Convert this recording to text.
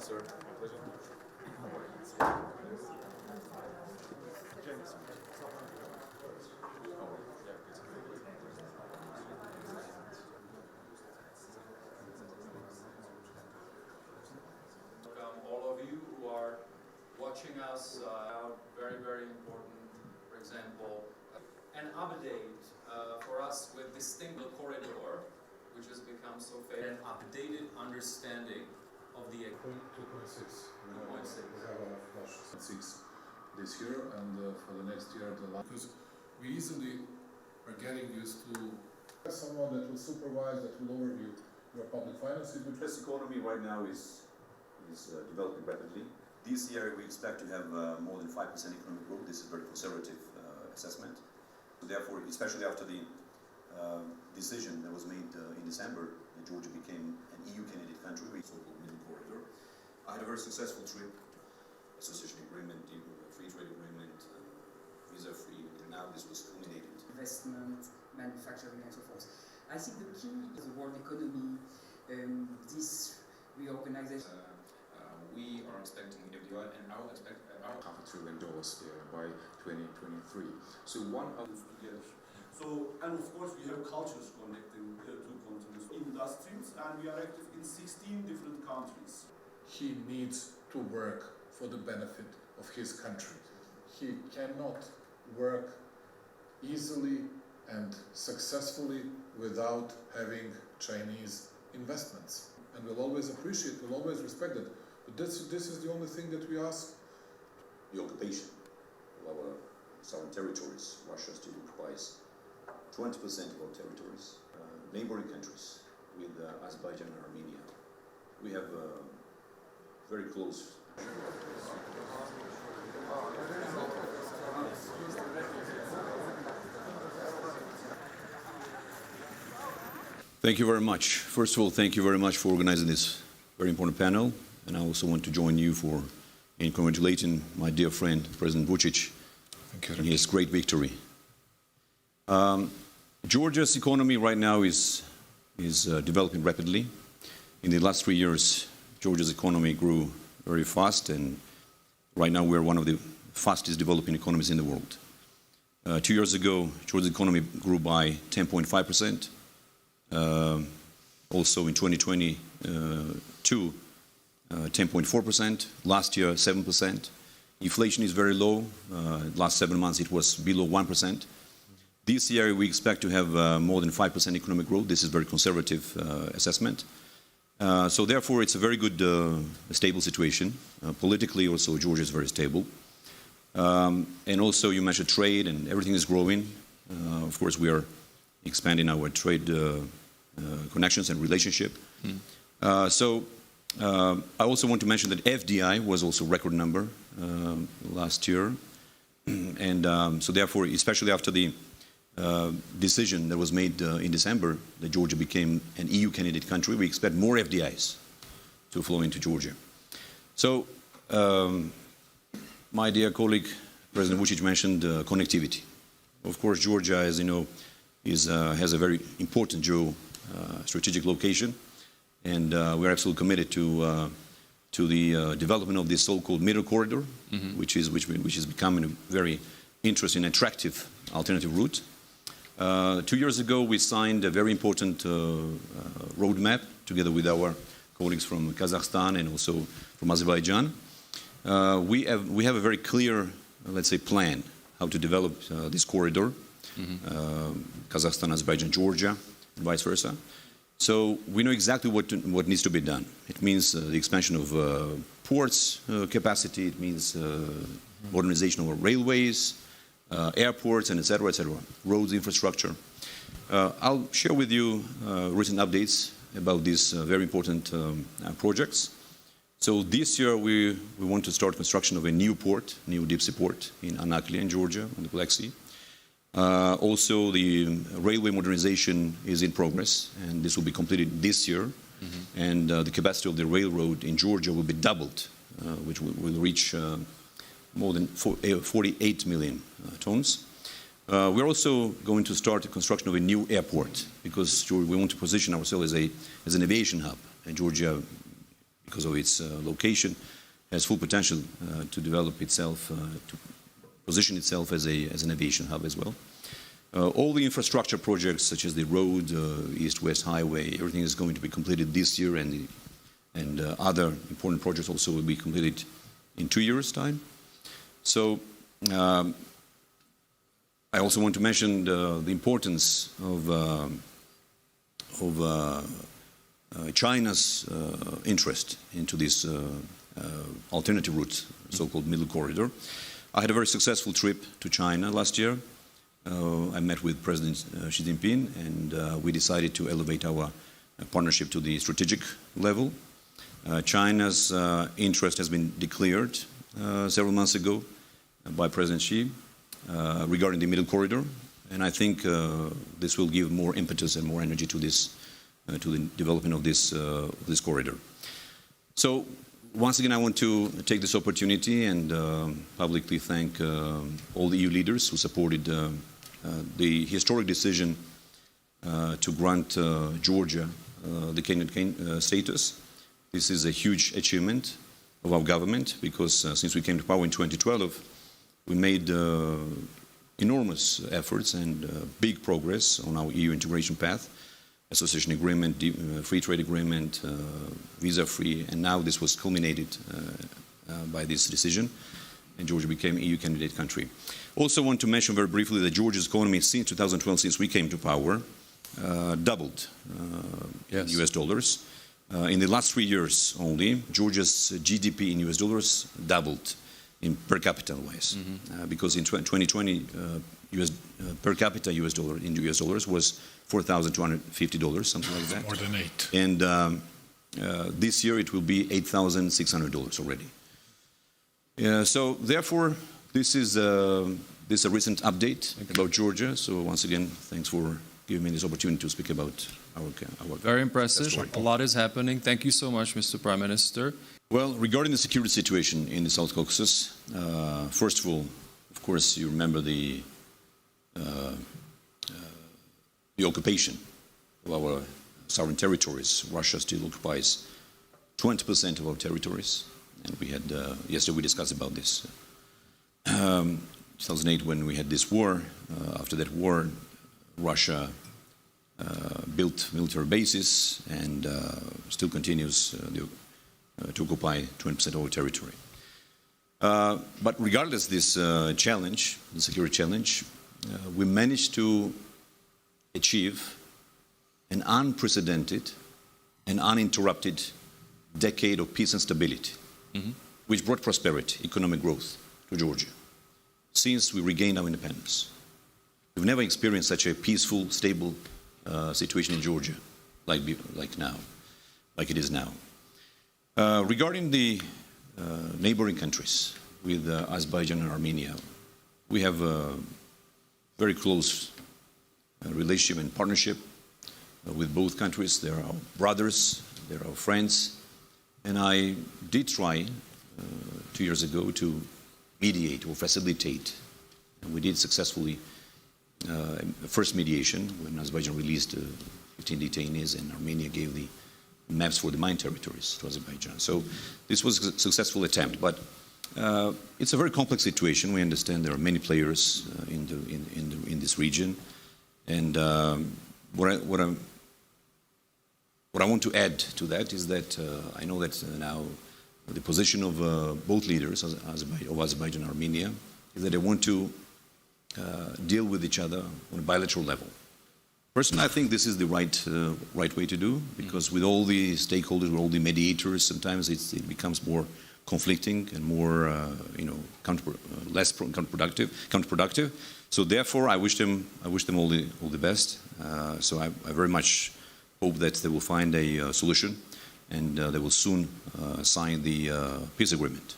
sir. Pleasure. Welcome all of you who are watching us. Very, very important, for example, an update for us with this single corridor, which has become so famous. An updated understanding of the 2.6. 2.6. We have a flush 6 this year, and for the next year, because we easily are getting used to someone that will supervise, that will overview your public finances. The economy right now is developing rapidly. This year we expect to have more than 5% economic growth. This is a very conservative assessment. So therefore, especially after the decision that was made in December, that Georgia became an EU candidate country, so-called middle corridor. I had a very successful trip, association agreement, free trade agreement, visa-free, and now this was culminated. Investment, manufacturing, and so forth. I think the key is the world economy, this reorganization. We are expecting FDI, and I would expect $500 billion by 2023. So one of together. So, and of course we have cultures connecting the two continents, industries, and we are active in 16 different countries. He needs to work for the benefit of his country. He cannot work easily and successfully without having Chinese investments. And we'll always appreciate, we'll always respect it. But this is the only thing that we ask. The occupation of our southern territories. Russia still occupies 20% of our territories. Neighboring countries with Azerbaijan and Armenia. We have very close. Thank you very much. First of all, thank you very much for organizing this very important panel. And I also want to join you in congratulating my dear friend, President Vučić, on his great victory. Georgia's economy right now is developing rapidly. In the last 3 years, Georgia's economy grew very fast, and right now we're one of the fastest developing economies in the world. 2 years ago, Georgia's economy grew by 10.5%. Also in 2022, 10.4%. Last year, 7%. Inflation is very low. Last 7 months, it was below 1%. This year, we expect to have more than 5% economic growth. This is a very conservative assessment. So therefore, it's a very good, stable situation. Politically, also, Georgia is very stable. And also, you mentioned trade, and everything is growing. Of course, we are expanding our trade connections and relationship. I also want to mention that FDI was also a record number last year. And so therefore, especially after the decision that was made in December that Georgia became an EU candidate country, we expect more FDIs to flow into Georgia. So, my dear colleague, President Vučić mentioned connectivity. Of course, Georgia, as you know, has a very important strategic location, and we're absolutely committed to the development of this so-called middle corridor, which is becoming a very interesting, attractive alternative route. 2 years ago, we signed a very important roadmap together with our colleagues from Kazakhstan and also from Azerbaijan. We have a very clear, let's say, plan how to develop this corridor, Kazakhstan, Azerbaijan, Georgia, and vice versa. So we know exactly what needs to be done. It means the expansion of ports capacity. It means modernization of our railways, airports, and etc., etc. Roads infrastructure. I'll share with you recent updates about these very important projects. So this year we want to start construction of a new port, new deep sea port in Irakli in Georgia on the Black Sea. Also, the railway modernization is in progress, and this will be completed this year. And the capacity of the railroad in Georgia will be doubled, which will reach more than 48 million tons. We're also going to start the construction of a new airport, because we want to position ourselves as an aviation hub. And Georgia because of its location, has full potential to develop itself, to position itself as an aviation hub as well. All the infrastructure projects, such as the road, East-West Highway, everything is going to be completed this year, and other important projects also will be completed in 2 years' time. So I also want to mention the importance of China's interest into this alternative route, so-called middle corridor. I had a very successful trip to China last year. I met with President Xi Jinping, and we decided to elevate our partnership to the strategic level. China's interest has been declared several months ago by President Xi regarding the middle corridor, and I think this will give more impetus and more energy to this, to the development of this corridor. So once again, I want to take this opportunity and publicly thank all the EU leaders who supported the historic decision to grant Georgia the candidate status. This is a huge achievement of our government because since we came to power in 2012, we made enormous efforts and big progress on our EU integration path. Association agreement, free trade agreement, visa-free, and now this was culminated by this decision, and Georgia became EU candidate country. Also want to mention very briefly that Georgia's economy since 2012, since we came to power, doubled in US dollars. In the last 3 years only, Georgia's GDP in US dollars doubled in per capita wise, because in 2020, per capita US dollar in US dollars was $4,250, something like that. More than 8. And this year it will be $8,600 already. So therefore, this is a recent update about Georgia. So once again, thanks for giving me this opportunity to speak about our Very impressive. A lot is happening. Thank you so much, Mr. Prime Minister. Well, regarding the security situation in the South Caucasus, first of all, of course, you remember the occupation of our sovereign territories. Russia still occupies 20% of our territories, and we had yesterday we discussed about this. 2008, when we had this war, after that war, Russia built military bases and still continues to occupy 20% of our territory. But regardless of this challenge, the security challenge, we managed to achieve an unprecedented and uninterrupted decade of peace and stability, which brought prosperity, economic growth to Georgia since we regained our independence. We've never experienced such a peaceful, stable situation in Georgia like now, like it is now. Regarding the neighboring countries with Azerbaijan and Armenia, we have a very close relationship and partnership with both countries. They are our brothers, they are our friends, and I did try 2 years ago to mediate or facilitate, and we did successfully first mediation when Azerbaijan released 15 detainees and Armenia gave the maps for the mine territories to Azerbaijan. So this was a successful attempt, but it's a very complex situation. We understand there are many players in this region, and what I want to add to that is that I know that now the position of both leaders of Azerbaijan and Armenia is that they want to deal with each other on a bilateral level. Personally, I think this is the right way to do, because with all the stakeholders, with all the mediators, sometimes it becomes more conflicting and more, less counterproductive. So therefore, I wish them all the best. So I very much hope that they will find a solution, and they will soon sign the peace agreement.